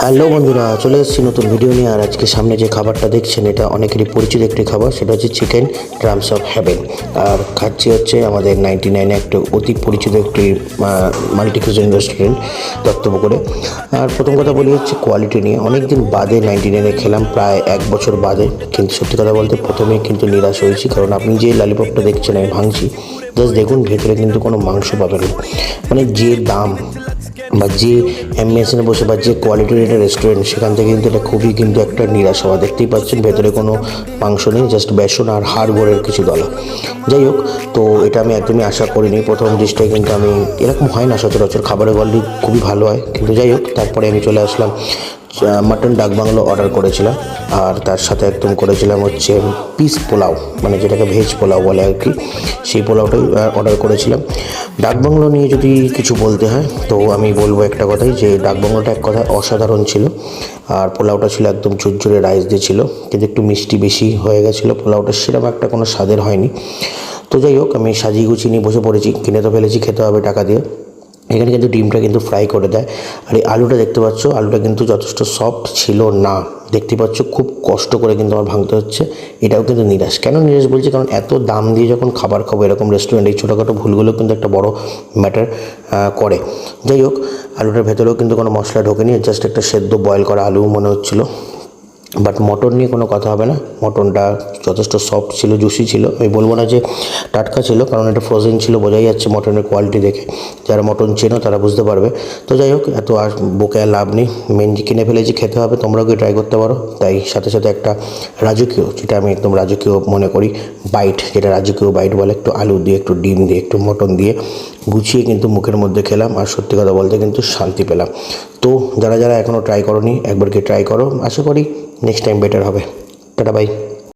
Hello বন্ধুরা, চলে এসেছি নতুন ভিডিও নিয়ে। আর আজকে সামনে যে খাবারটা দেখছেন এটা অনেকেরই পরিচিত একটি খাবার, সেটা হচ্ছে চিকেন ড্রামস অফ হেভেন। আর খাচ্ছি হচ্ছে আমাদের 99 একটা অতি পরিচিত একটি মাল্টি কুজিন রেস্টুরেন্ট দত্তপুকুরে। আর প্রথম কথা বলি হচ্ছে কোয়ালিটি নিয়ে। অনেক দিন বাদে 99 খেলাম, প্রায় 1 বছর বাদে। কিন্তু সত্যি কথা বলতে প্রথমেই কিন্তু নিরাশ হয়েছি, কারণ আপনি যে ললিপপটা দেখছেন আমি ভাঙছি, জাস্ট দেখুন ভেতরে কিন্তু কোনো মাংস পাবেন না। মানে যে দাম বা যে অ্যাম্বিয়েন্সে বসে বা যে কোয়ালিটির এটা রেস্টুরেন্ট, সেখান থেকে কিন্তু এটা খুবই কিন্তু একটা নিরাশ হওয়া। দেখতেই পাচ্ছেন ভেতরে কোনো মাংস নেই, জাস্ট বেসন আর হাড় গোড়ের কিছু দলা। যাই হোক, তো এটা আমি একদমই আশা করিনি। প্রথম ডিশটাই কিন্তু আমি, এরকম হয় না সচরাচর, খাবারের কোয়ালিটি খুবই ভালো হয়। কিন্তু যাই হোক, তারপরে আমি চলে আসলাম মাটন ডাক বাংলো অর্ডার করেছিলাম। আর তার সাথে একদম করেছিলাম হচ্ছে পিস পোলাও, মানে যেটাকে ভেজ পোলাও বলে আর কি, সেই পোলাওটাই অর্ডার করেছিলাম। ডাক বাংলো নিয়ে যদি কিছু বলতে হয় তো আমি বলবো একটা কথাই, যে ডাক বাংলোটা এক কথা অসাধারণ ছিল। আর পোলাওটা ছিল একদম ঝুরঝুরে রাইস দিয়ে ছিল, কিন্তু একটু মিষ্টি বেশি হয়ে গেছিলো পোলাওটা, সেরকম একটা কোনো স্বাদের হয়নি। তো যাই হোক, আমি সাজিয়ে গুছিয়ে নিয়ে বসে পড়েছি, কিনে তো ফেলেছি, খেতে হবে টাকা দিয়ে। এখানে কিন্তু ডিমটা কিন্তু ফ্রাই করে দেয়। আর এই আলুটা দেখতে পাচ্ছ, আলুটা কিন্তু যথেষ্ট সফট ছিল না। দেখতে পাচ্ছ খুব কষ্ট করে কিন্তু আমার ভাঙতে হচ্ছে। এটাও কিন্তু নিরাশ। কেন নিরাশ বলছি, কারণ এত দাম দিয়ে যখন খাবার খাবো এরকম রেস্টুরেন্টে, এই ছোটোখাটো ভুলগুলো কিন্তু একটা বড় ম্যাটার করে। যাই হোক, আলুটার ভেতরেও কিন্তু কোনো মশলা ঢোকেনি, জাস্ট একটা সেদ্ধ বয়েল করা আলু মনে হচ্ছিলো। বাট মটন নিয়ে কোনো কথা হবে না, মটনটা যথেষ্ট সফট ছিল, জুসি ছিল। আমি বলবো না যে টাটকা ছিল, কারণ এটা ফ্রোজেন ছিল, বোঝাই যাচ্ছে মটনের কোয়ালিটি দেখে। যারা মটন চেনো তারা বুঝতে পারবে। তো যাই হোক, এত আর বকে আর লাভ নেই, মেন কিনে ফেলেছি, খেতে হবে। তোমরাও কি ট্রাই করতে পারো। তাই সাথে সাথে একটা রাজকীয়, যেটা আমি একদম রাজকীয় মনে করি, বাইট, যেটা রাজকীয় বাইট বলে, একটু আলু দিয়ে, একটু ডিম দিয়ে, একটু মটন দিয়ে গুছিয়ে কিন্তু মুখের মধ্যে খেলাম। আর সত্যি কথা বলতে কিন্তু শান্তি পেলাম। তো যারা যারা এখনও ট্রাই করোনি, একবার কি ট্রাই করো। আশা করি নেক্সট টাইম বেটার হবে। Tata, by.